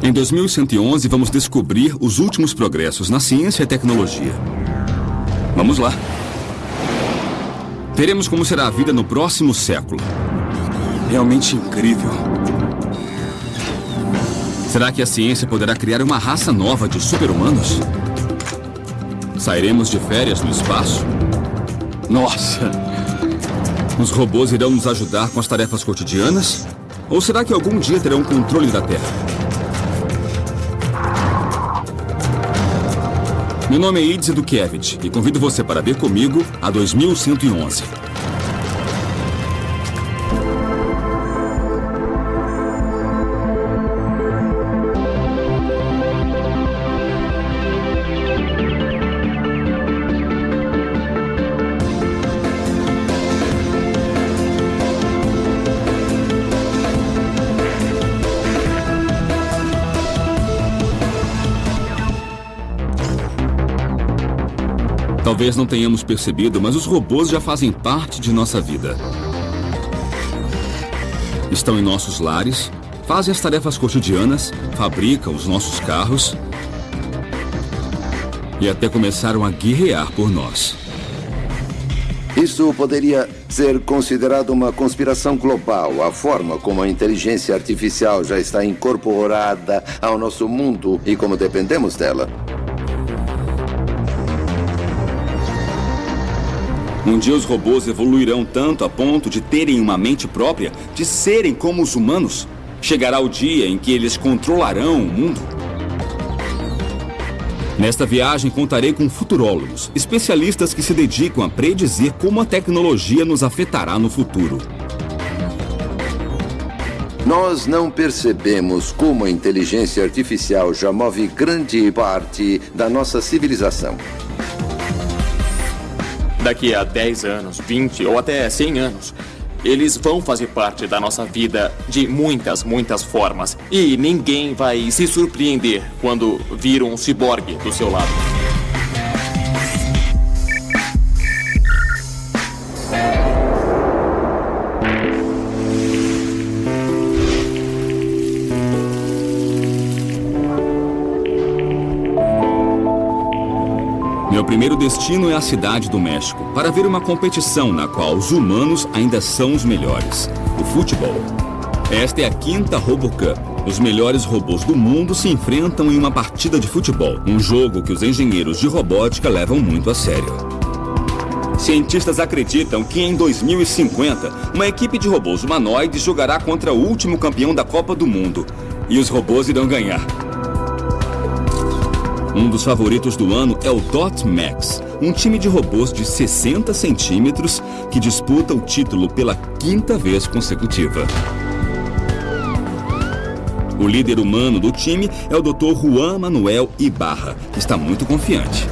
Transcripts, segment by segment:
Em 2111, vamos descobrir os últimos progressos na ciência e tecnologia. Vamos lá. Veremos como será a vida no próximo século. Realmente incrível. Será que a ciência poderá criar uma raça nova de super-humanos? Sairemos de férias no espaço? Nossa! Os robôs irão nos ajudar com as tarefas cotidianas? Ou será que algum dia terão controle da Terra? Meu nome é Idz Edukiewicz e convido você para ver comigo a 2111. Talvez não tenhamos percebido, mas os robôs já fazem parte de nossa vida. Estão em nossos lares, fazem as tarefas cotidianas, fabricam os nossos carros e até começaram a guerrear por nós. Isso poderia ser considerado uma conspiração global, a forma como a inteligência artificial já está incorporada ao nosso mundo e como dependemos dela. Um dia os robôs evoluirão tanto a ponto de terem uma mente própria, de serem como os humanos. Chegará o dia em que eles controlarão o mundo. Nesta viagem contarei com futurólogos, especialistas que se dedicam a predizer como a tecnologia nos afetará no futuro. Nós não percebemos como a inteligência artificial já move grande parte da nossa civilização. Daqui a 10 anos, 20 ou até 100 anos, eles vão fazer parte da nossa vida de muitas, muitas formas. E ninguém vai se surpreender quando vir um ciborgue do seu lado. Meu primeiro destino é a cidade do México, para ver uma competição na qual os humanos ainda são os melhores, o futebol. Esta é a 5ª RoboCup. Os melhores robôs do mundo se enfrentam em uma partida de futebol, um jogo que os engenheiros de robótica levam muito a sério. Cientistas acreditam que em 2050, uma equipe de robôs humanoides jogará contra o último campeão da Copa do Mundo, e os robôs irão ganhar. Um dos favoritos do ano é o Dot Max, um time de robôs de 60 centímetros que disputa o título pela 5ª vez consecutiva. O líder humano do time é o Dr. Juan Manuel Ibarra, que está muito confiante.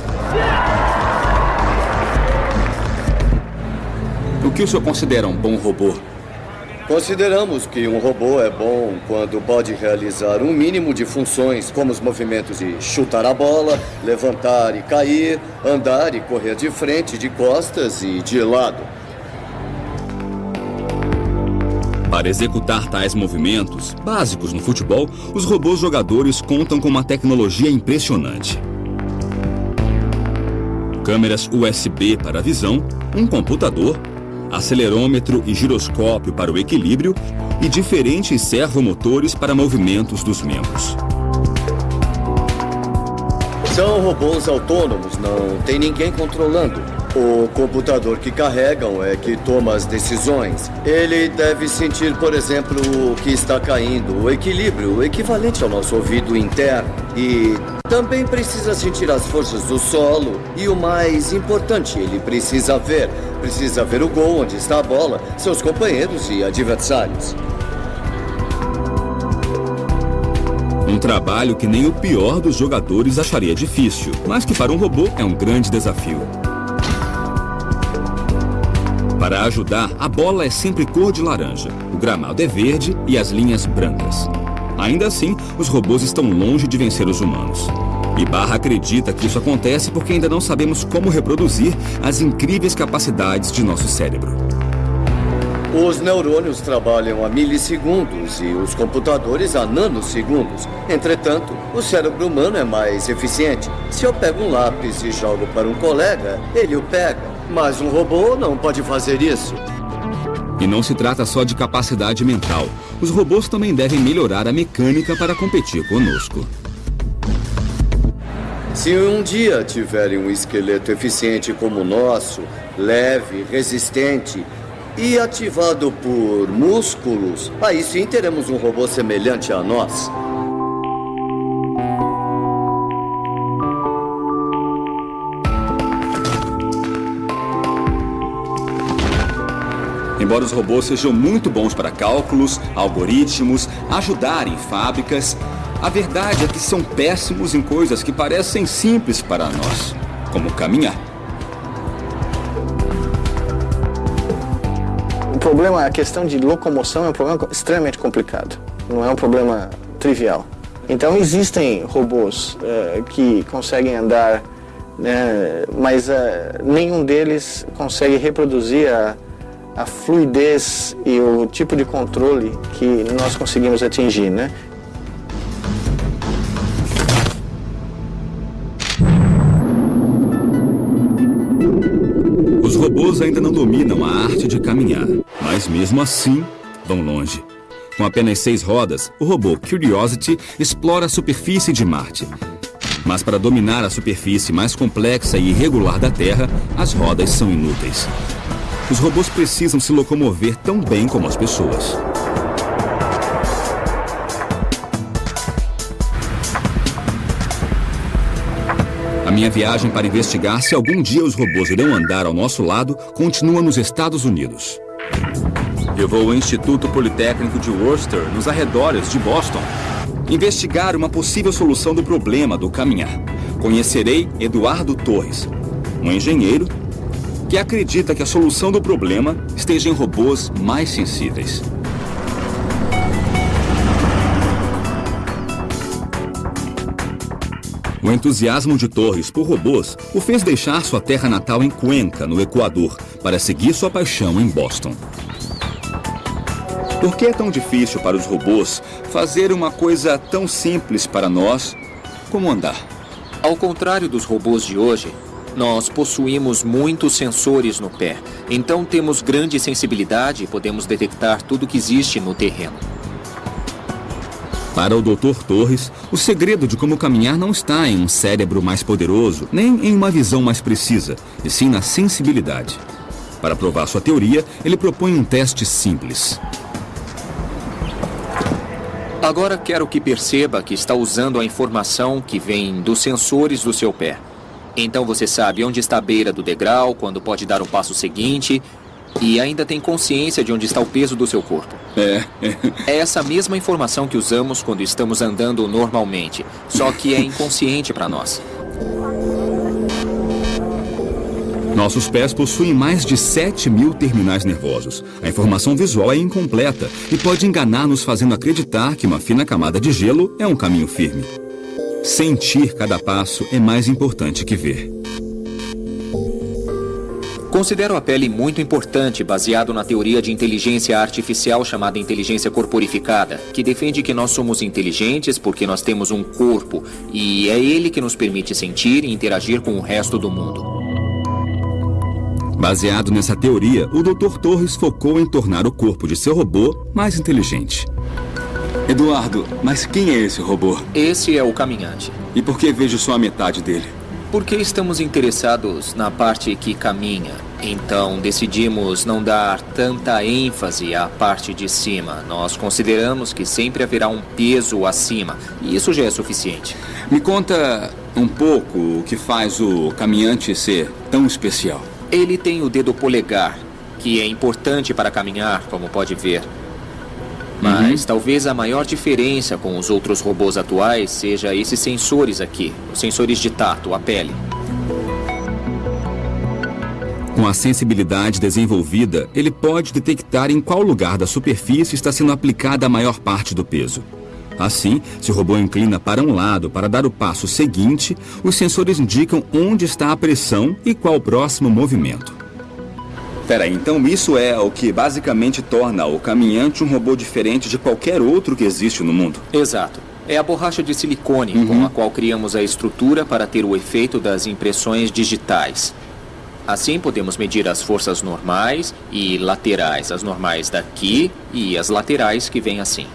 O que o senhor considera um bom robô? Consideramos que um robô é bom quando pode realizar um mínimo de funções, como os movimentos de chutar a bola, levantar e cair, andar e correr de frente, de costas e de lado. Para executar tais movimentos, básicos no futebol, os robôs jogadores contam com uma tecnologia impressionante. Câmeras USB para a visão, um computador, acelerômetro e giroscópio para o equilíbrio e diferentes servomotores para movimentos dos membros. São robôs autônomos, não tem ninguém controlando. O computador que carregam é que toma as decisões. Ele deve sentir, por exemplo, o que está caindo, o equilíbrio, o equivalente ao nosso ouvido interno. E também precisa sentir as forças do solo. E o mais importante, ele precisa ver o gol, onde está a bola, seus companheiros e adversários. Um trabalho que nem o pior dos jogadores acharia difícil, mas que para um robô é um grande desafio. Para ajudar, a bola é sempre cor de laranja, o gramado é verde e as linhas brancas. Ainda assim, os robôs estão longe de vencer os humanos. Ibarra acredita que isso acontece porque ainda não sabemos como reproduzir as incríveis capacidades de nosso cérebro. Os neurônios trabalham a milissegundos e os computadores a nanosegundos. Entretanto, o cérebro humano é mais eficiente. Se eu pego um lápis e jogo para um colega, ele o pega. Mas um robô não pode fazer isso. E não se trata só de capacidade mental. Os robôs também devem melhorar a mecânica para competir conosco. Se um dia tiverem um esqueleto eficiente como o nosso, leve, resistente e ativado por músculos, aí sim teremos um robô semelhante a nós. Embora os robôs sejam muito bons para cálculos, algoritmos, ajudar em fábricas, a verdade é que são péssimos em coisas que parecem simples para nós, como caminhar. O problema, a questão de locomoção é um problema extremamente complicado, não é um problema trivial. Então existem robôs que conseguem andar, mas nenhum deles consegue reproduzir a fluidez e o tipo de controle que nós conseguimos atingir, né? Os robôs ainda não dominam a arte de caminhar, mas mesmo assim vão longe. Com apenas 6 rodas, o robô Curiosity explora a superfície de Marte. Mas para dominar a superfície mais complexa e irregular da Terra, as rodas são inúteis. Os robôs precisam se locomover tão bem como as pessoas. A minha viagem para investigar se algum dia os robôs irão andar ao nosso lado continua nos Estados Unidos. Eu vou ao Instituto Politécnico de Worcester, nos arredores de Boston, investigar uma possível solução do problema do caminhar. Conhecerei Eduardo Torres, um engenheiro que acredita que a solução do problema esteja em robôs mais sensíveis. O entusiasmo de Torres por robôs o fez deixar sua terra natal em Cuenca, no Equador, para seguir sua paixão em Boston. Por que é tão difícil para os robôs fazer uma coisa tão simples para nós como andar? Ao contrário dos robôs de hoje, nós possuímos muitos sensores no pé. Então temos grande sensibilidade e podemos detectar tudo que existe no terreno. Para o Dr. Torres, o segredo de como caminhar não está em um cérebro mais poderoso, nem em uma visão mais precisa, e sim na sensibilidade. Para provar sua teoria, ele propõe um teste simples. Agora quero que perceba que está usando a informação que vem dos sensores do seu pé. Então você sabe onde está a beira do degrau, quando pode dar o passo seguinte, e ainda tem consciência de onde está o peso do seu corpo. É essa mesma informação que usamos quando estamos andando normalmente, só que é inconsciente para nós. Nossos pés possuem mais de 7.000 terminais nervosos. A informação visual é incompleta e pode enganar-nos fazendo acreditar que uma fina camada de gelo é um caminho firme. Sentir cada passo é mais importante que ver. Considero a pele muito importante, baseado na teoria de inteligência artificial chamada inteligência corporificada, que defende que nós somos inteligentes porque nós temos um corpo, e é ele que nos permite sentir e interagir com o resto do mundo. Baseado nessa teoria, o Dr. Torres focou em tornar o corpo de seu robô mais inteligente. Eduardo, mas quem é esse robô? Esse é o caminhante. E por que vejo só a metade dele? Porque estamos interessados na parte que caminha. Então decidimos não dar tanta ênfase à parte de cima. Nós consideramos que sempre haverá um peso acima. E isso já é suficiente. Me conta um pouco o que faz o caminhante ser tão especial. Ele tem o dedo polegar, que é importante para caminhar, como pode ver. Mas talvez a maior diferença com os outros robôs atuais seja esses sensores aqui, os sensores de tato, a pele. Com a sensibilidade desenvolvida, ele pode detectar em qual lugar da superfície está sendo aplicada a maior parte do peso. Assim, se o robô inclina para um lado para dar o passo seguinte, os sensores indicam onde está a pressão e qual o próximo movimento. Peraí, então isso é o que basicamente torna o caminhante um robô diferente de qualquer outro que existe no mundo? Exato. É a borracha de silicone com a qual criamos a estrutura para ter o efeito das impressões digitais. Assim podemos medir as forças normais e laterais, as normais daqui e as laterais que vêm assim.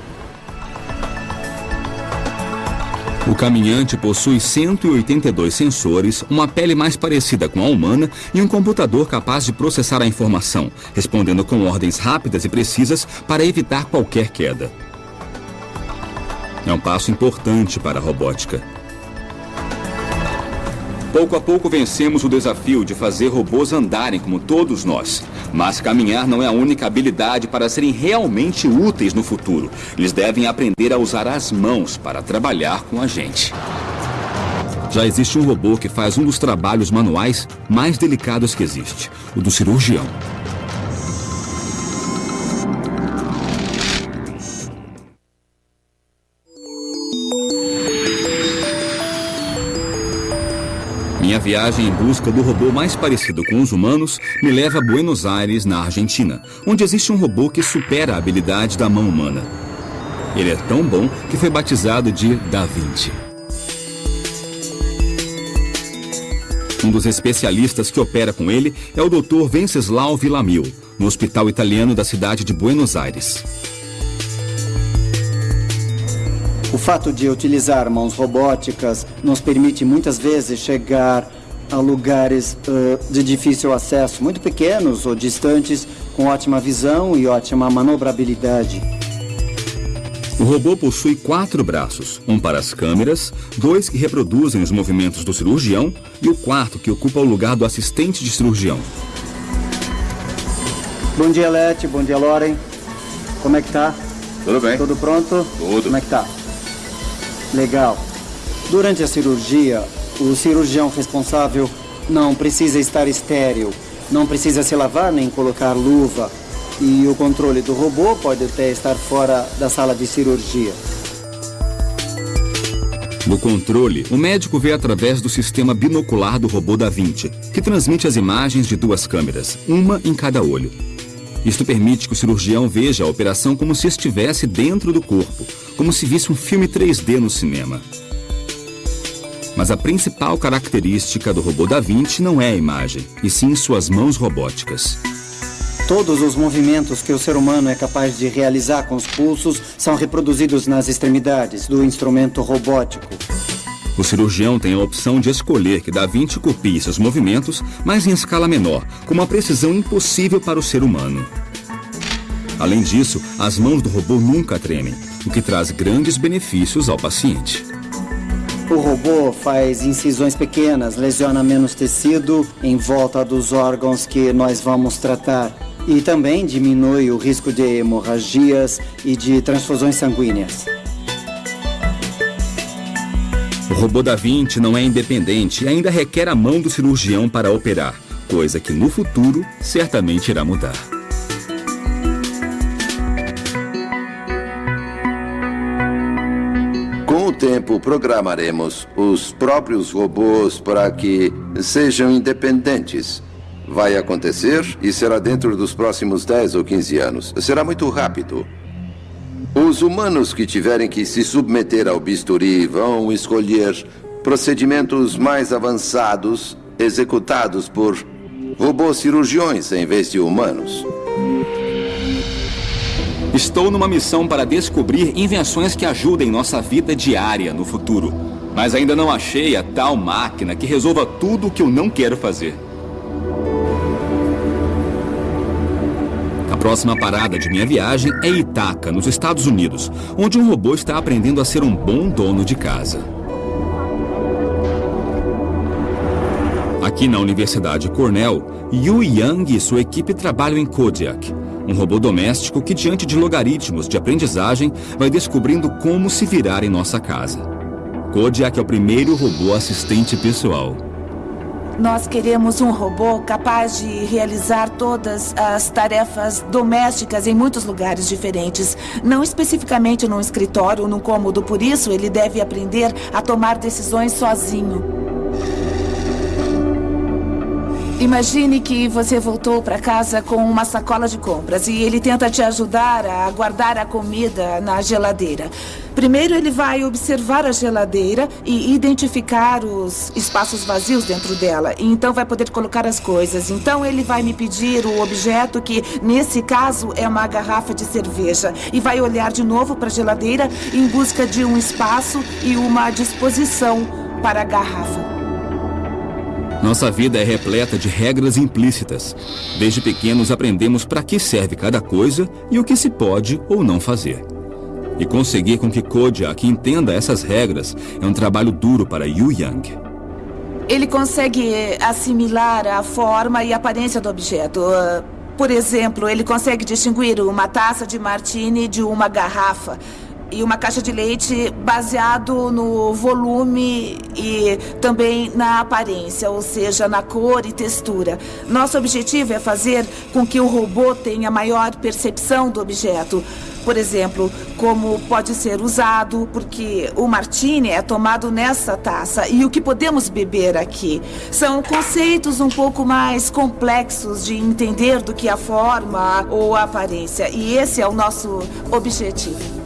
O caminhante possui 182 sensores, uma pele mais parecida com a humana e um computador capaz de processar a informação, respondendo com ordens rápidas e precisas para evitar qualquer queda. É um passo importante para a robótica. Pouco a pouco vencemos o desafio de fazer robôs andarem como todos nós. Mas caminhar não é a única habilidade para serem realmente úteis no futuro. Eles devem aprender a usar as mãos para trabalhar com a gente. Já existe um robô que faz um dos trabalhos manuais mais delicados que existe, o do cirurgião. Minha viagem em busca do robô mais parecido com os humanos me leva a Buenos Aires, na Argentina, onde existe um robô que supera a habilidade da mão humana. Ele é tão bom que foi batizado de Da Vinci. Um dos especialistas que opera com ele é o Dr. Venceslau Villamil, no hospital italiano da cidade de Buenos Aires. O fato de utilizar mãos robóticas nos permite muitas vezes chegar a lugares de difícil acesso, muito pequenos ou distantes, com ótima visão e ótima manobrabilidade. O robô possui 4 braços, um para as câmeras, 2 que reproduzem os movimentos do cirurgião e o 4º que ocupa o lugar do assistente de cirurgião. Bom dia, Leti. Bom dia, Loren. Como é que tá? Tudo bem. Tudo pronto? Tudo. Como é que tá? Legal. Durante a cirurgia, o cirurgião responsável não precisa estar estéril, não precisa se lavar nem colocar luva. E o controle do robô pode até estar fora da sala de cirurgia. No controle, o médico vê através do sistema binocular do robô Da Vinci, que transmite as imagens de 2 câmeras, uma em cada olho. Isto permite que o cirurgião veja a operação como se estivesse dentro do corpo, como se visse um filme 3D no cinema. Mas a principal característica do robô Da Vinci não é a imagem, e sim suas mãos robóticas. Todos os movimentos que o ser humano é capaz de realizar com os pulsos são reproduzidos nas extremidades do instrumento robótico. O cirurgião tem a opção de escolher que Da Vinci copie seus movimentos, mas em escala menor, com uma precisão impossível para o ser humano. Além disso, as mãos do robô nunca tremem, o que traz grandes benefícios ao paciente. O robô faz incisões pequenas, lesiona menos tecido em volta dos órgãos que nós vamos tratar e também diminui o risco de hemorragias e de transfusões sanguíneas. O robô Da Vinci não é independente e ainda requer a mão do cirurgião para operar, coisa que no futuro certamente irá mudar. Com o tempo, programaremos os próprios robôs para que sejam independentes. Vai acontecer e será dentro dos próximos 10 ou 15 anos. Será muito rápido. Os humanos que tiverem que se submeter ao bisturi vão escolher procedimentos mais avançados executados por robôs cirurgiões em vez de humanos. Estou numa missão para descobrir invenções que ajudem nossa vida diária no futuro. Mas ainda não achei a tal máquina que resolva tudo o que eu não quero fazer. A próxima parada de minha viagem é Ithaca, nos Estados Unidos, onde um robô está aprendendo a ser um bom dono de casa. Aqui na Universidade Cornell, Yu Yang e sua equipe trabalham em Kodiak, um robô doméstico que, diante de logaritmos de aprendizagem, vai descobrindo como se virar em nossa casa. Kodiak é o primeiro robô assistente pessoal. Nós queremos um robô capaz de realizar todas as tarefas domésticas em muitos lugares diferentes. Não especificamente num escritório ou num cômodo, por isso ele deve aprender a tomar decisões sozinho. Imagine que você voltou para casa com uma sacola de compras e ele tenta te ajudar a guardar a comida na geladeira. Primeiro ele vai observar a geladeira e identificar os espaços vazios dentro dela. E então vai poder colocar as coisas. Então ele vai me pedir o objeto que, nesse caso, é uma garrafa de cerveja. E vai olhar de novo para a geladeira em busca de um espaço e uma disposição para a garrafa. Nossa vida é repleta de regras implícitas. Desde pequenos aprendemos para que serve cada coisa e o que se pode ou não fazer. E conseguir com que Kodiak entenda essas regras é um trabalho duro para Yu Yang. Ele consegue assimilar a forma e a aparência do objeto. Por exemplo, ele consegue distinguir uma taça de martini de uma garrafa. E uma caixa de leite baseado no volume e também na aparência, ou seja, na cor e textura. Nosso objetivo é fazer com que o robô tenha maior percepção do objeto. Por exemplo, como pode ser usado, porque o martini é tomado nessa taça e o que podemos beber aqui. São conceitos um pouco mais complexos de entender do que a forma ou a aparência. E esse é o nosso objetivo.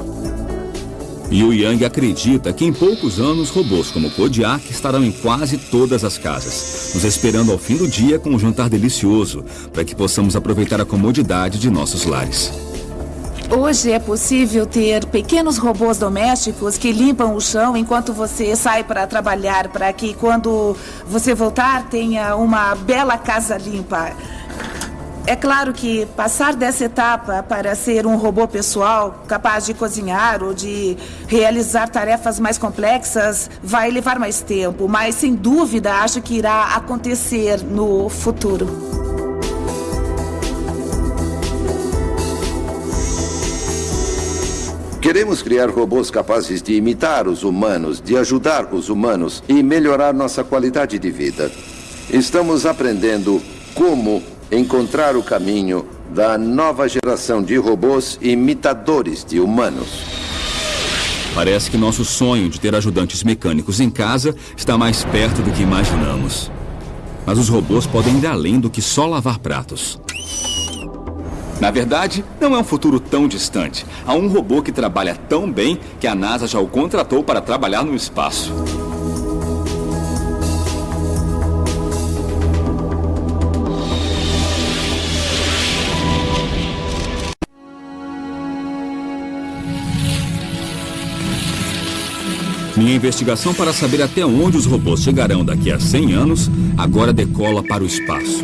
Yu Yang acredita que em poucos anos robôs como Kodiak estarão em quase todas as casas, nos esperando ao fim do dia com um jantar delicioso, para que possamos aproveitar a comodidade de nossos lares. Hoje é possível ter pequenos robôs domésticos que limpam o chão enquanto você sai para trabalhar, para que quando você voltar tenha uma bela casa limpa. É claro que passar dessa etapa para ser um robô pessoal, capaz de cozinhar ou de realizar tarefas mais complexas, vai levar mais tempo, mas sem dúvida acho que irá acontecer no futuro. Queremos criar robôs capazes de imitar os humanos, de ajudar os humanos e melhorar nossa qualidade de vida. Estamos aprendendo como encontrar o caminho da nova geração de robôs imitadores de humanos. Parece que nosso sonho de ter ajudantes mecânicos em casa está mais perto do que imaginamos. Mas os robôs podem ir além do que só lavar pratos. Na verdade, não é um futuro tão distante. Há um robô que trabalha tão bem que a NASA já o contratou para trabalhar no espaço. Minha investigação para saber até onde os robôs chegarão daqui a 100 anos agora decola para o espaço.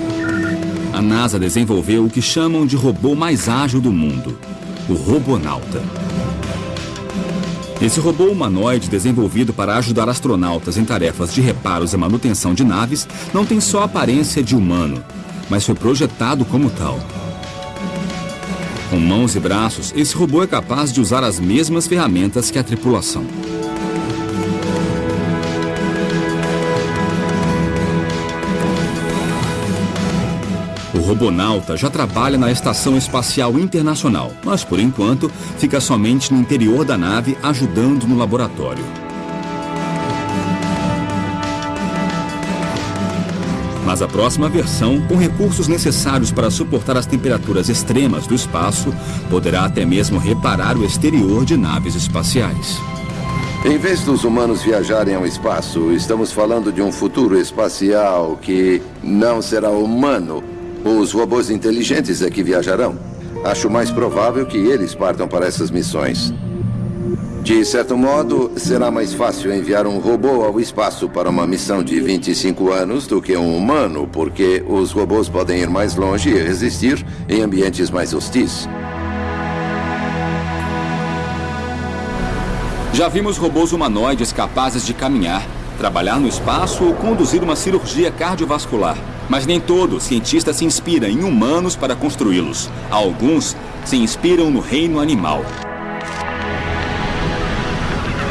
A NASA desenvolveu o que chamam de robô mais ágil do mundo, o Robonauta. Esse robô humanoide desenvolvido para ajudar astronautas em tarefas de reparos e manutenção de naves não tem só a aparência de humano, mas foi projetado como tal. Com mãos e braços, esse robô é capaz de usar as mesmas ferramentas que a tripulação. O Robonauta já trabalha na Estação Espacial Internacional, mas por enquanto fica somente no interior da nave ajudando no laboratório. Mas a próxima versão, com recursos necessários para suportar as temperaturas extremas do espaço, poderá até mesmo reparar o exterior de naves espaciais. Em vez dos humanos viajarem ao espaço, estamos falando de um futuro espacial que não será humano. Os robôs inteligentes é que viajarão. Acho mais provável que eles partam para essas missões. De certo modo, será mais fácil enviar um robô ao espaço para uma missão de 25 anos do que um humano, porque os robôs podem ir mais longe e resistir em ambientes mais hostis. Já vimos robôs humanoides capazes de caminhar, trabalhar no espaço ou conduzir uma cirurgia cardiovascular. Mas nem todo cientista se inspira em humanos para construí-los. Alguns se inspiram no reino animal.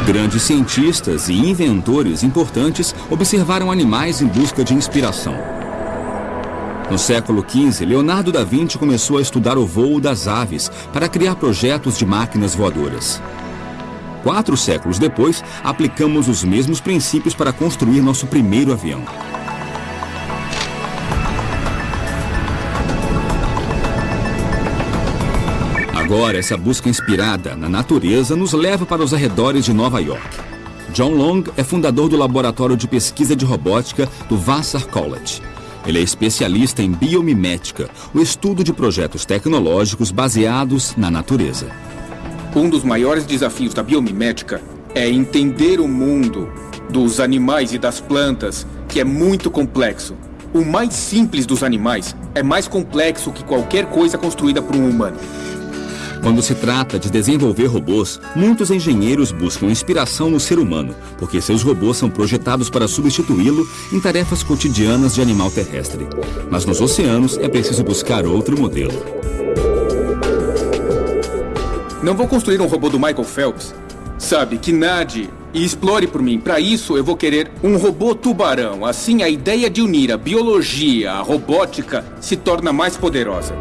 Grandes cientistas e inventores importantes observaram animais em busca de inspiração. No século XV, Leonardo da Vinci começou a estudar o voo das aves para criar projetos de máquinas voadoras. 4 séculos depois, aplicamos os mesmos princípios para construir nosso primeiro avião. Agora, essa busca inspirada na natureza nos leva para os arredores de Nova York. John Long é fundador do Laboratório de Pesquisa de Robótica do Vassar College. Ele é especialista em biomimética, o estudo de projetos tecnológicos baseados na natureza. Um dos maiores desafios da biomimética é entender o mundo dos animais e das plantas, que é muito complexo. O mais simples dos animais é mais complexo que qualquer coisa construída por um humano. Quando se trata de desenvolver robôs, muitos engenheiros buscam inspiração no ser humano, porque seus robôs são projetados para substituí-lo em tarefas cotidianas de animal terrestre. Mas nos oceanos é preciso buscar outro modelo. Não vou construir um robô do Michael Phelps. Sabe, que nade e explore por mim. Para isso, eu vou querer um robô tubarão. Assim, a ideia de unir a biologia à robótica se torna mais poderosa.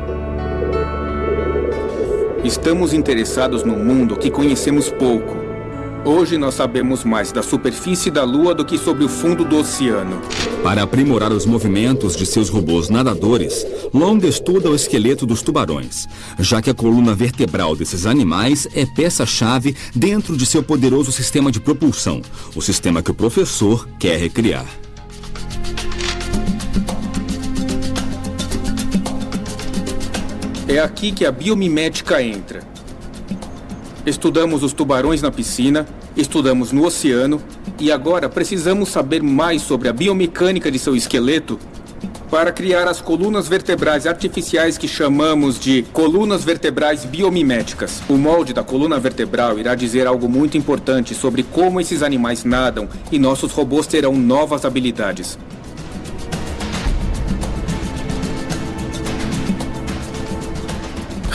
Estamos interessados num mundo que conhecemos pouco. Hoje nós sabemos mais da superfície da Lua do que sobre o fundo do oceano. Para aprimorar os movimentos de seus robôs nadadores, Long estuda o esqueleto dos tubarões, já que a coluna vertebral desses animais é peça-chave dentro de seu poderoso sistema de propulsão, o sistema que o professor quer recriar. É aqui que a biomimética entra. Estudamos os tubarões na piscina, estudamos no oceano e agora precisamos saber mais sobre a biomecânica de seu esqueleto para criar as colunas vertebrais artificiais que chamamos de colunas vertebrais biomiméticas. O molde da coluna vertebral irá dizer algo muito importante sobre como esses animais nadam e nossos robôs terão novas habilidades.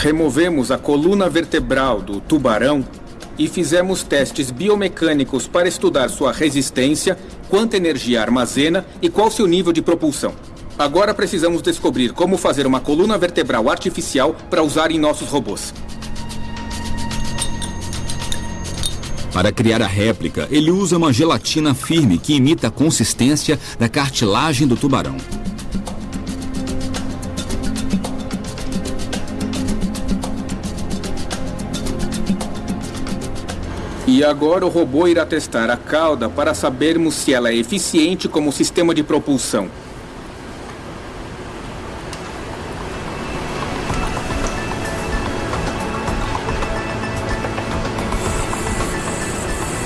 Removemos a coluna vertebral do tubarão e fizemos testes biomecânicos para estudar sua resistência, quanta energia armazena e qual seu nível de propulsão. Agora precisamos descobrir como fazer uma coluna vertebral artificial para usar em nossos robôs. Para criar a réplica, ele usa uma gelatina firme que imita a consistência da cartilagem do tubarão. E agora o robô irá testar a cauda para sabermos se ela é eficiente como sistema de propulsão.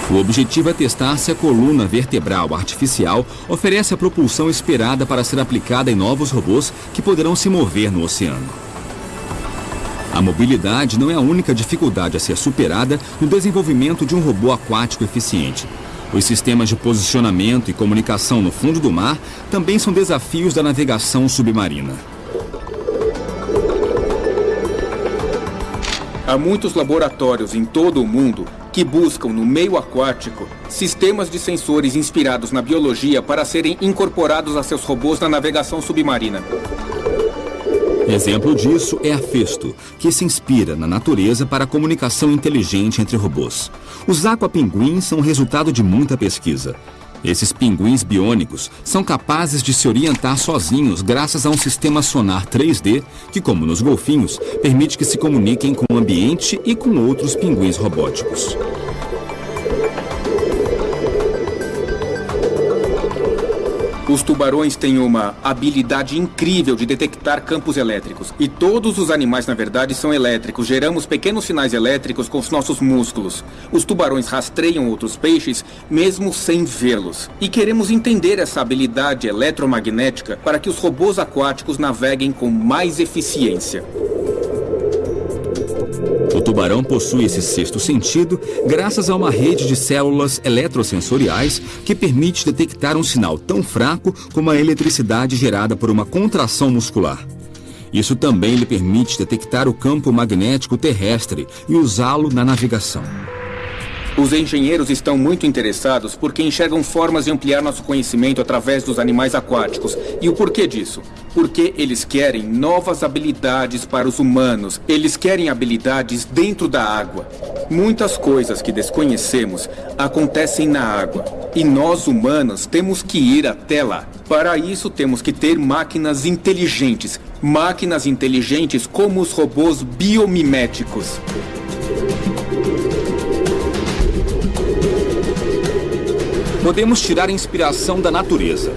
O objetivo é testar se a coluna vertebral artificial oferece a propulsão esperada para ser aplicada em novos robôs que poderão se mover no oceano. A mobilidade não é a única dificuldade a ser superada no desenvolvimento de um robô aquático eficiente. Os sistemas de posicionamento e comunicação no fundo do mar também são desafios da navegação submarina. Há muitos laboratórios em todo o mundo que buscam no meio aquático sistemas de sensores inspirados na biologia para serem incorporados a seus robôs na navegação submarina. Exemplo disso é a Festo, que se inspira na natureza para a comunicação inteligente entre robôs. Os aquapinguins são resultado de muita pesquisa. Esses pinguins biônicos são capazes de se orientar sozinhos graças a um sistema sonar 3D que, como nos golfinhos, permite que se comuniquem com o ambiente e com outros pinguins robóticos. Os tubarões têm uma habilidade incrível de detectar campos elétricos. E todos os animais, na verdade, são elétricos. Geramos pequenos sinais elétricos com os nossos músculos. Os tubarões rastreiam outros peixes, mesmo sem vê-los. E queremos entender essa habilidade eletromagnética para que os robôs aquáticos naveguem com mais eficiência. O tubarão possui esse sexto sentido graças a uma rede de células eletrosensoriais que permite detectar um sinal tão fraco como a eletricidade gerada por uma contração muscular. Isso também lhe permite detectar o campo magnético terrestre e usá-lo na navegação. Os engenheiros estão muito interessados porque enxergam formas de ampliar nosso conhecimento através dos animais aquáticos. E o porquê disso? Porque eles querem novas habilidades para os humanos. Eles querem habilidades dentro da água. Muitas coisas que desconhecemos acontecem na água. E nós, humanos, temos que ir até lá. Para isso, temos que ter máquinas inteligentes. Máquinas inteligentes como os robôs biomiméticos. Podemos tirar inspiração da natureza.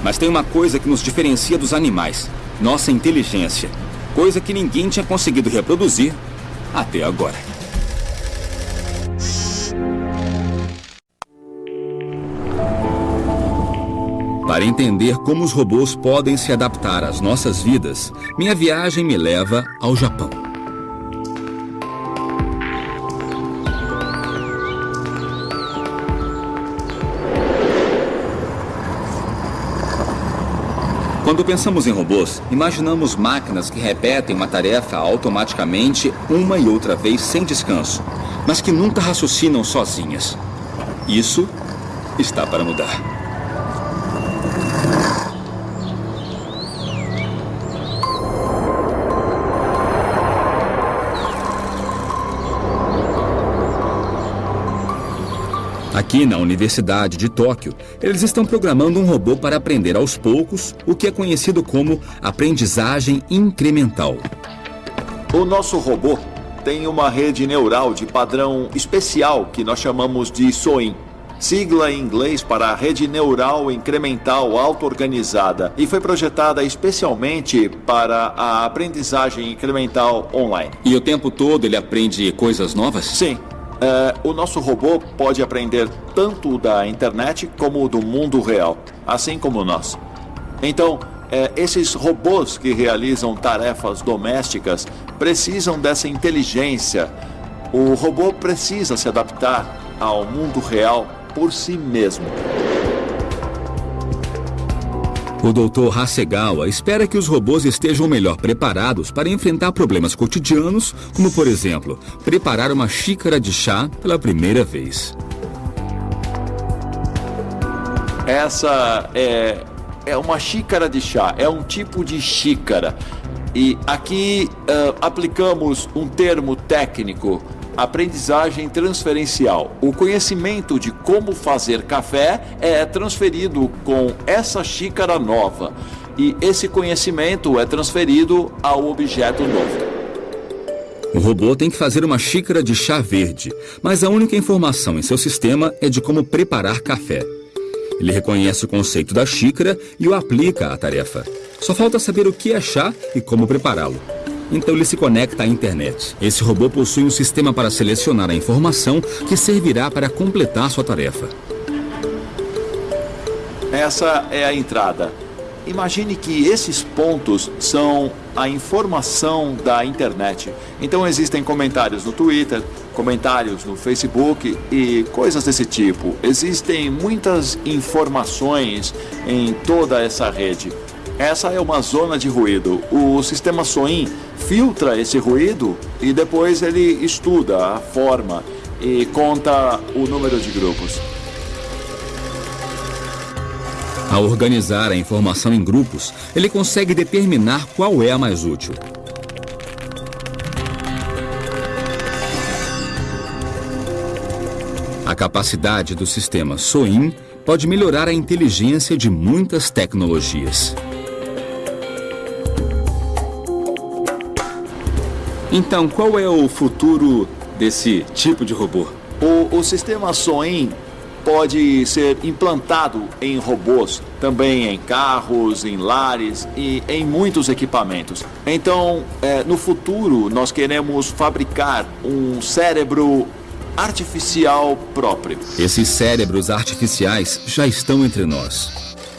Mas tem uma coisa que nos diferencia dos animais: nossa inteligência. Coisa que ninguém tinha conseguido reproduzir até agora. Para entender como os robôs podem se adaptar às nossas vidas, minha viagem me leva ao Japão. Quando pensamos em robôs, imaginamos máquinas que repetem uma tarefa automaticamente uma e outra vez sem descanso, mas que nunca raciocinam sozinhas. Isso está para mudar. Aqui na Universidade de Tóquio, eles estão programando um robô para aprender aos poucos o que é conhecido como aprendizagem incremental. O nosso robô tem uma rede neural de padrão especial que nós chamamos de SOIN, sigla em inglês para Rede Neural Incremental Auto-Organizada, e foi projetada especialmente para a aprendizagem incremental online. E o tempo todo ele aprende coisas novas? Sim. O nosso robô pode aprender tanto da internet como do mundo real, assim como nós. Então, esses robôs que realizam tarefas domésticas precisam dessa inteligência. O robô precisa se adaptar ao mundo real por si mesmo. O Dr. Hasegawa espera que os robôs estejam melhor preparados para enfrentar problemas cotidianos, como, por exemplo, preparar uma xícara de chá pela primeira vez. Essa é uma xícara de chá, é um tipo de xícara. E aqui aplicamos um termo técnico: aprendizagem transferencial. O conhecimento de como fazer café é transferido com essa xícara nova. E esse conhecimento é transferido ao objeto novo. O robô tem que fazer uma xícara de chá verde, mas a única informação em seu sistema é de como preparar café. Ele reconhece o conceito da xícara e o aplica à tarefa. Só falta saber o que é chá e como prepará-lo. Então ele se conecta à internet. Esse robô possui um sistema para selecionar a informação que servirá para completar sua tarefa. Essa é a entrada. Imagine que esses pontos são a informação da internet. Então existem comentários no Twitter, comentários no Facebook e coisas desse tipo. Existem muitas informações em toda essa rede. Essa é uma zona de ruído. O sistema SOIN filtra esse ruído e depois ele estuda a forma e conta o número de grupos. Ao organizar a informação em grupos, ele consegue determinar qual é a mais útil. A capacidade do sistema SOIN pode melhorar a inteligência de muitas tecnologias. Então, qual é o futuro desse tipo de robô? O sistema SOIN pode ser implantado em robôs, também em carros, em lares e em muitos equipamentos. Então, no futuro, nós queremos fabricar um cérebro artificial próprio. Esses cérebros artificiais já estão entre nós.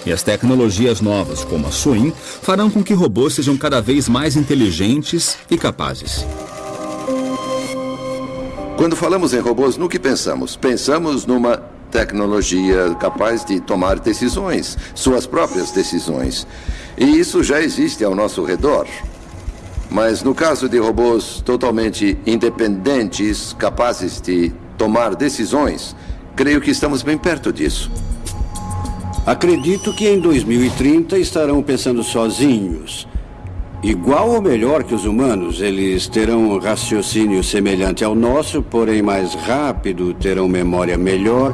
E as tecnologias novas, como a SOIN, farão com que robôs sejam cada vez mais inteligentes e capazes. Quando falamos em robôs, no que pensamos? Pensamos numa tecnologia capaz de tomar decisões, suas próprias decisões. E isso já existe ao nosso redor. Mas no caso de robôs totalmente independentes, capazes de tomar decisões, creio que estamos bem perto disso. Acredito que em 2030 estarão pensando sozinhos. Igual ou melhor que os humanos, eles terão um raciocínio semelhante ao nosso, porém mais rápido, terão memória melhor,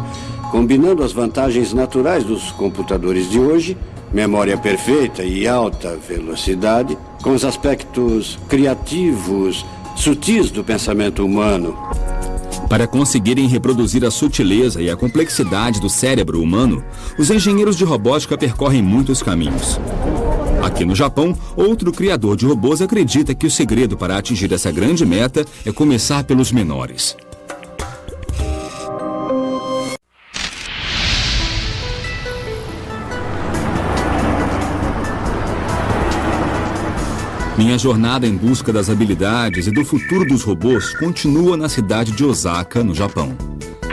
combinando as vantagens naturais dos computadores de hoje, memória perfeita e alta velocidade, com os aspectos criativos, sutis do pensamento humano. Para conseguirem reproduzir a sutileza e a complexidade do cérebro humano, os engenheiros de robótica percorrem muitos caminhos. Aqui no Japão, outro criador de robôs acredita que o segredo para atingir essa grande meta é começar pelos menores. Minha jornada em busca das habilidades e do futuro dos robôs continua na cidade de Osaka, no Japão.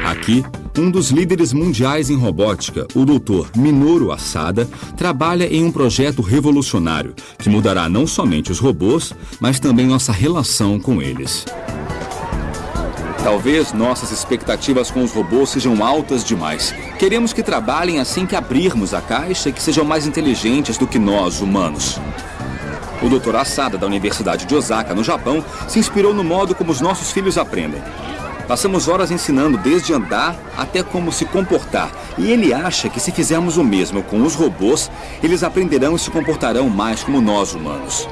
Aqui, um dos líderes mundiais em robótica, o Dr. Minoru Asada, trabalha em um projeto revolucionário que mudará não somente os robôs, mas também nossa relação com eles. Talvez nossas expectativas com os robôs sejam altas demais. Queremos que trabalhem assim que abrirmos a caixa e que sejam mais inteligentes do que nós, humanos. O Dr. Asada, da Universidade de Osaka, no Japão, se inspirou no modo como os nossos filhos aprendem. Passamos horas ensinando desde andar até como se comportar. E ele acha que se fizermos o mesmo com os robôs, eles aprenderão e se comportarão mais como nós, humanos.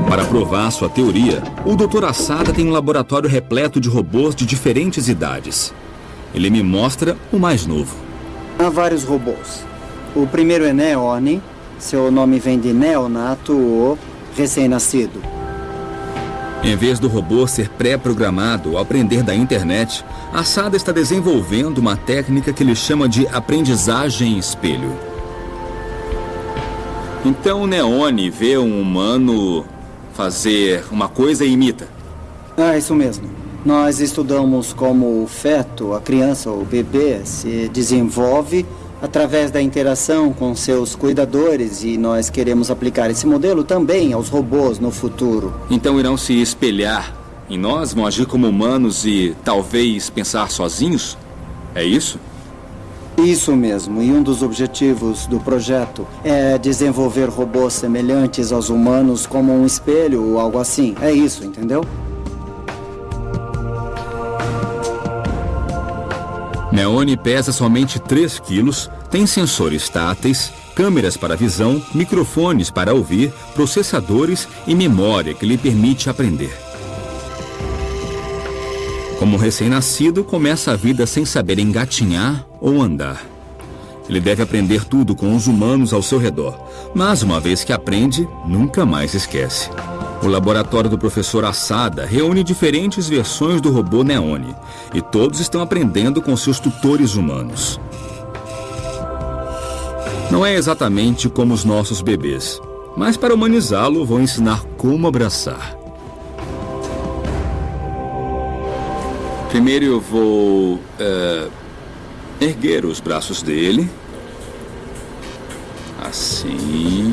Para provar sua teoria, o Dr. Asada tem um laboratório repleto de robôs de diferentes idades. Ele me mostra o mais novo. Há vários robôs. O primeiro é Neone. Seu nome vem de neonato ou recém-nascido. Em vez do robô ser pré-programado ao aprender da internet, Asada está desenvolvendo uma técnica que ele chama de aprendizagem espelho. Então o Neone vê um humano fazer uma coisa e imita. Isso mesmo. Nós estudamos como o feto, a criança ou o bebê, se desenvolve através da interação com seus cuidadores e nós queremos aplicar esse modelo também aos robôs no futuro. Então irão se espelhar em nós, vão agir como humanos e talvez pensar sozinhos? É isso? Isso mesmo. E um dos objetivos do projeto é desenvolver robôs semelhantes aos humanos como um espelho ou algo assim. É isso, entendeu? Neone pesa somente 3 quilos, tem sensores táteis, câmeras para visão, microfones para ouvir, processadores e memória que lhe permite aprender. Como recém-nascido, começa a vida sem saber engatinhar ou andar. Ele deve aprender tudo com os humanos ao seu redor, mas uma vez que aprende, nunca mais esquece. O laboratório do professor Asada reúne diferentes versões do robô Neone e todos estão aprendendo com seus tutores humanos. Não é exatamente como os nossos bebês, mas para humanizá-lo vou ensinar como abraçar. Primeiro eu vou erguer os braços dele, assim.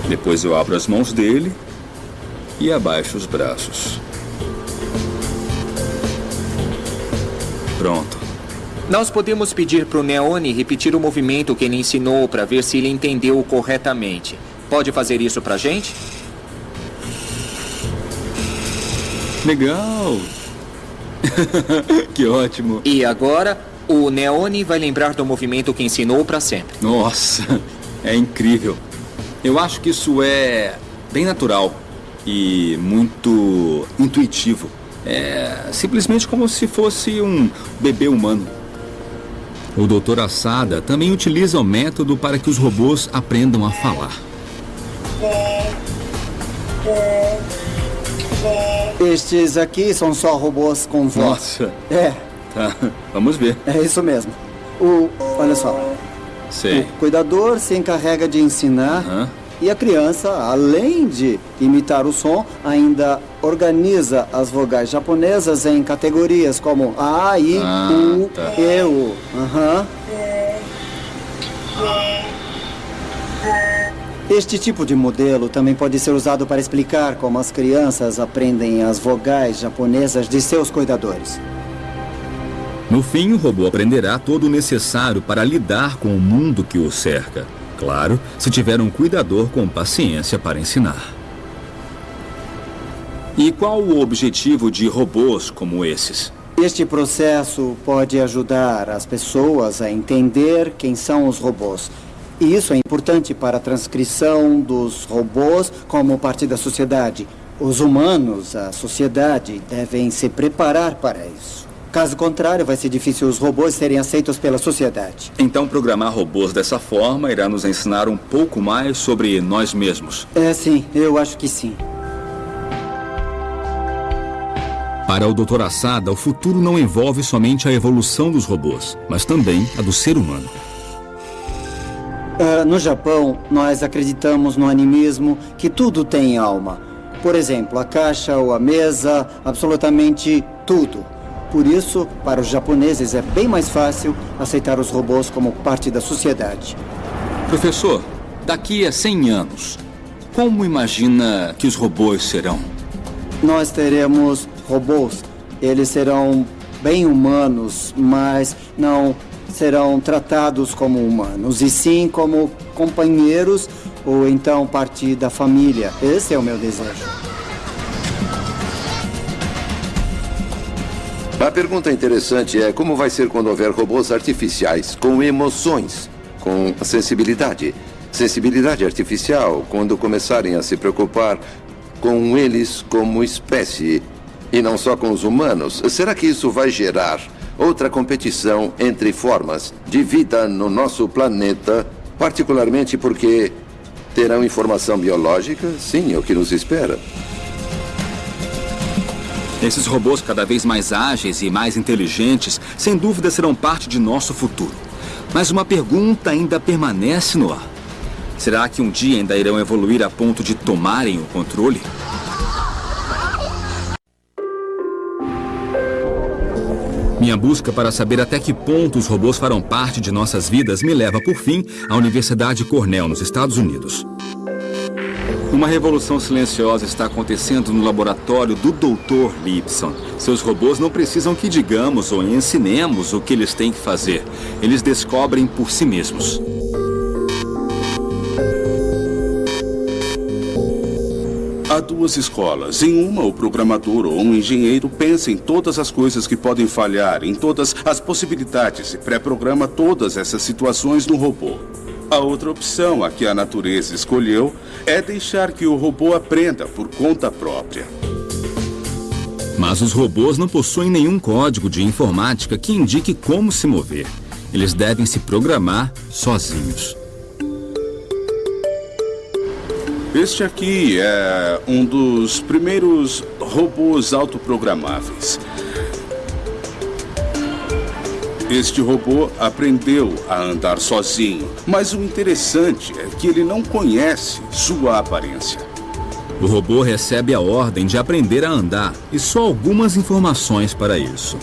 Depois eu abro as mãos dele e abaixo os braços. Pronto. Nós podemos pedir para o Neone repetir o movimento que ele ensinou para ver se ele entendeu corretamente. Pode fazer isso para a gente? Legal! Que ótimo! E agora, o Neone vai lembrar do movimento que ensinou para sempre. Nossa, é incrível! Eu acho que isso é bem natural e muito intuitivo. É simplesmente como se fosse um bebê humano. O Dr. Asada também utiliza o método para que os robôs aprendam a falar. Estes aqui são só robôs com voz. Nossa! Tá, vamos ver. É isso mesmo. Olha só. Sei. O cuidador se encarrega de ensinar e a criança, além de imitar o som, ainda organiza as vogais japonesas em categorias como A, I, U, E, U. Este tipo de modelo também pode ser usado para explicar como as crianças aprendem as vogais japonesas de seus cuidadores. No fim, o robô aprenderá todo o necessário para lidar com o mundo que o cerca. Claro, se tiver um cuidador com paciência para ensinar. E qual o objetivo de robôs como esses? Este processo pode ajudar as pessoas a entender quem são os robôs. E isso é importante para a transcrição dos robôs como parte da sociedade. Os humanos, a sociedade, devem se preparar para isso. Caso contrário, vai ser difícil os robôs serem aceitos pela sociedade. Então, programar robôs dessa forma irá nos ensinar um pouco mais sobre nós mesmos. Sim, eu acho que sim. Para o Dr. Asada, o futuro não envolve somente a evolução dos robôs, mas também a do ser humano. No Japão, nós acreditamos no animismo que tudo tem alma. Por exemplo, a caixa ou a mesa, absolutamente tudo. Por isso, para os japoneses é bem mais fácil aceitar os robôs como parte da sociedade. Professor, daqui a 100 anos, como imagina que os robôs serão? Nós teremos robôs. Eles serão bem humanos, mas não serão tratados como humanos, e sim como companheiros ou então parte da família. Esse é o meu desejo. A pergunta interessante é como vai ser quando houver robôs artificiais com emoções, com sensibilidade. Sensibilidade artificial, quando começarem a se preocupar com eles como espécie e não só com os humanos. Será que isso vai gerar outra competição entre formas de vida no nosso planeta, particularmente porque terão informação biológica? Sim, é o que nos espera. Esses robôs cada vez mais ágeis e mais inteligentes, sem dúvida serão parte de nosso futuro. Mas uma pergunta ainda permanece no ar. Será que um dia ainda irão evoluir a ponto de tomarem o controle? Minha busca para saber até que ponto os robôs farão parte de nossas vidas me leva, por fim, à Universidade Cornell, nos Estados Unidos. Uma revolução silenciosa está acontecendo no laboratório do Dr. Lipson. Seus robôs não precisam que digamos ou ensinemos o que eles têm que fazer. Eles descobrem por si mesmos. Há duas escolas. Em uma, o programador ou um engenheiro pensa em todas as coisas que podem falhar, em todas as possibilidades e pré-programa todas essas situações no robô. A outra opção, a que a natureza escolheu, é deixar que o robô aprenda por conta própria. Mas os robôs não possuem nenhum código de informática que indique como se mover. Eles devem se programar sozinhos. Este aqui é um dos primeiros robôs autoprogramáveis. Este robô aprendeu a andar sozinho, mas o interessante é que ele não conhece sua aparência. O robô recebe a ordem de aprender a andar e só algumas informações para isso.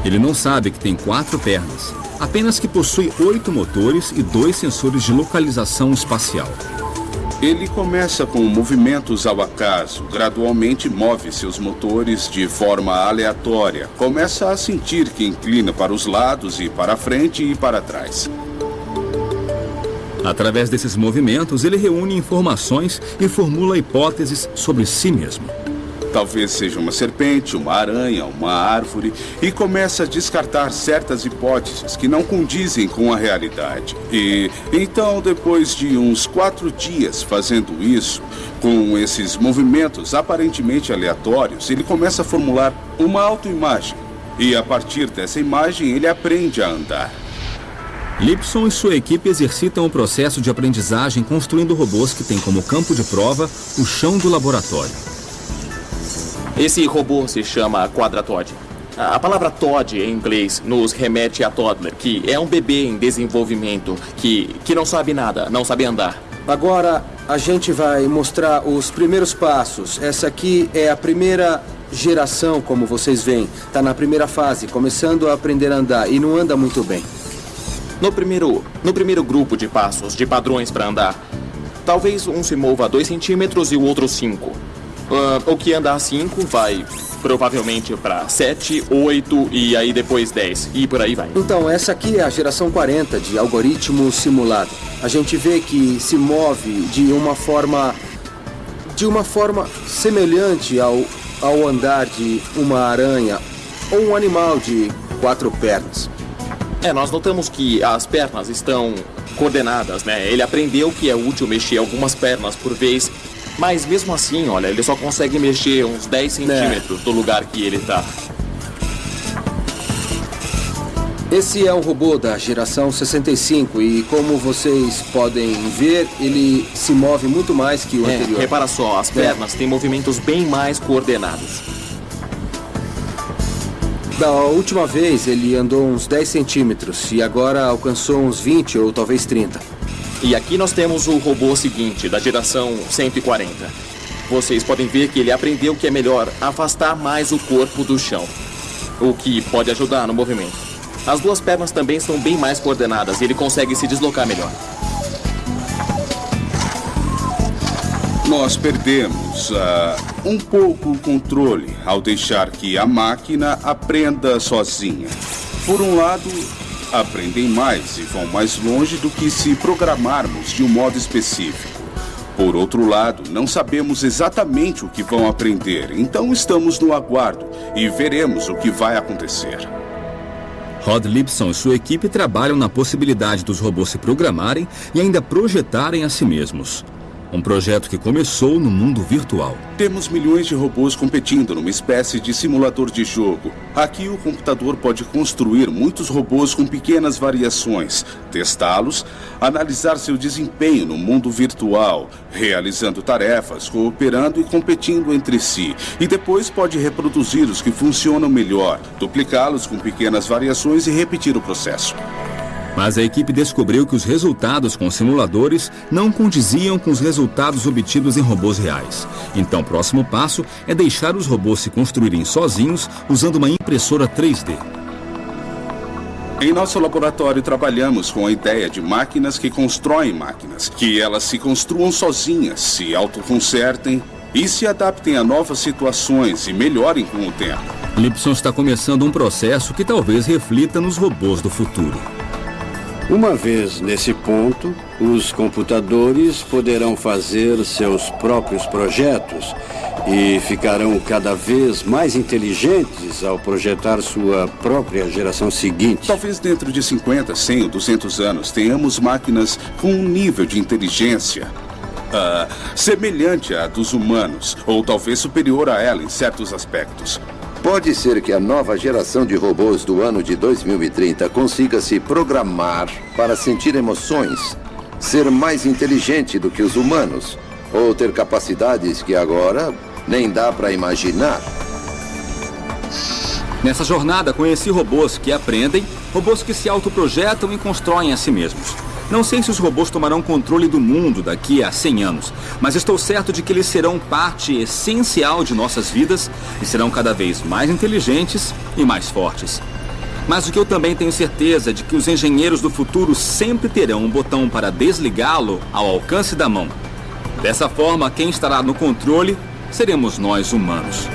Ele não sabe que tem 4 pernas, apenas que possui 8 motores e 2 sensores de localização espacial. Ele começa com movimentos ao acaso, gradualmente move seus motores de forma aleatória, começa a sentir que inclina para os lados e para frente e para trás. Através desses movimentos, ele reúne informações e formula hipóteses sobre si mesmo. Talvez seja uma serpente, uma aranha, uma árvore, e começa a descartar certas hipóteses que não condizem com a realidade. E então, depois de uns 4 dias fazendo isso, com esses movimentos aparentemente aleatórios, ele começa a formular uma autoimagem. E a partir dessa imagem, ele aprende a andar. Lipson e sua equipe exercitam o processo de aprendizagem construindo robôs que têm como campo de prova o chão do laboratório. Esse robô se chama Quadratod. A palavra Todd em inglês nos remete a toddler, que é um bebê em desenvolvimento, que não sabe nada, não sabe andar. Agora a gente vai mostrar os primeiros passos. Essa aqui é a primeira geração, como vocês veem. Está na primeira fase, começando a aprender a andar e não anda muito bem. No primeiro grupo de passos, de padrões para andar, talvez um se mova 2 centímetros e o outro 5. O que anda a 5 vai provavelmente para 7, 8 e aí depois 10 e por aí vai. Então, essa aqui é a geração 40 de algoritmo simulado. A gente vê que se move de uma forma semelhante ao andar de uma aranha ou um animal de 4 pernas. Nós notamos que as pernas estão coordenadas, né? Ele aprendeu que é útil mexer algumas pernas por vez, mas mesmo assim, olha, ele só consegue mexer uns 10 centímetros do lugar que ele tá. Esse é um robô da geração 65 e, como vocês podem ver, ele se move muito mais que o anterior. Repara só, as pernas têm movimentos bem mais coordenados. Da última vez ele andou uns 10 centímetros e agora alcançou uns 20 ou talvez 30. E aqui nós temos o robô seguinte, da geração 140. Vocês podem ver que ele aprendeu que é melhor afastar mais o corpo do chão, o que pode ajudar no movimento. As 2 pernas também são bem mais coordenadas e ele consegue se deslocar melhor. Nós perdemos um pouco o controle ao deixar que a máquina aprenda sozinha. Por um lado, aprendem mais e vão mais longe do que se programarmos de um modo específico. Por outro lado, não sabemos exatamente o que vão aprender, então estamos no aguardo e veremos o que vai acontecer. Rod Lipson e sua equipe trabalham na possibilidade dos robôs se programarem e ainda projetarem a si mesmos. Um projeto que começou no mundo virtual. Temos milhões de robôs competindo numa espécie de simulador de jogo. Aqui o computador pode construir muitos robôs com pequenas variações, testá-los, analisar seu desempenho no mundo virtual, realizando tarefas, cooperando e competindo entre si. E depois pode reproduzir os que funcionam melhor, duplicá-los com pequenas variações e repetir o processo. Mas a equipe descobriu que os resultados com simuladores não condiziam com os resultados obtidos em robôs reais. Então, o próximo passo é deixar os robôs se construírem sozinhos usando uma impressora 3D. Em nosso laboratório, trabalhamos com a ideia de máquinas que constroem máquinas, que elas se construam sozinhas, se autoconsertem e se adaptem a novas situações e melhorem com o tempo. Lipson está começando um processo que talvez reflita nos robôs do futuro. Uma vez nesse ponto, os computadores poderão fazer seus próprios projetos e ficarão cada vez mais inteligentes ao projetar sua própria geração seguinte. Talvez dentro de 50, 100 ou 200 anos tenhamos máquinas com um nível de inteligência semelhante à dos humanos, ou talvez superior a ela em certos aspectos. Pode ser que a nova geração de robôs do ano de 2030 consiga se programar para sentir emoções, ser mais inteligente do que os humanos, ou ter capacidades que agora nem dá para imaginar. Nessa jornada, conheci robôs que aprendem, robôs que se autoprojetam e constroem a si mesmos. Não sei se os robôs tomarão controle do mundo daqui a 100 anos, mas estou certo de que eles serão parte essencial de nossas vidas e serão cada vez mais inteligentes e mais fortes. Mas o que eu também tenho certeza é de que os engenheiros do futuro sempre terão um botão para desligá-lo ao alcance da mão. Dessa forma, quem estará no controle seremos nós humanos.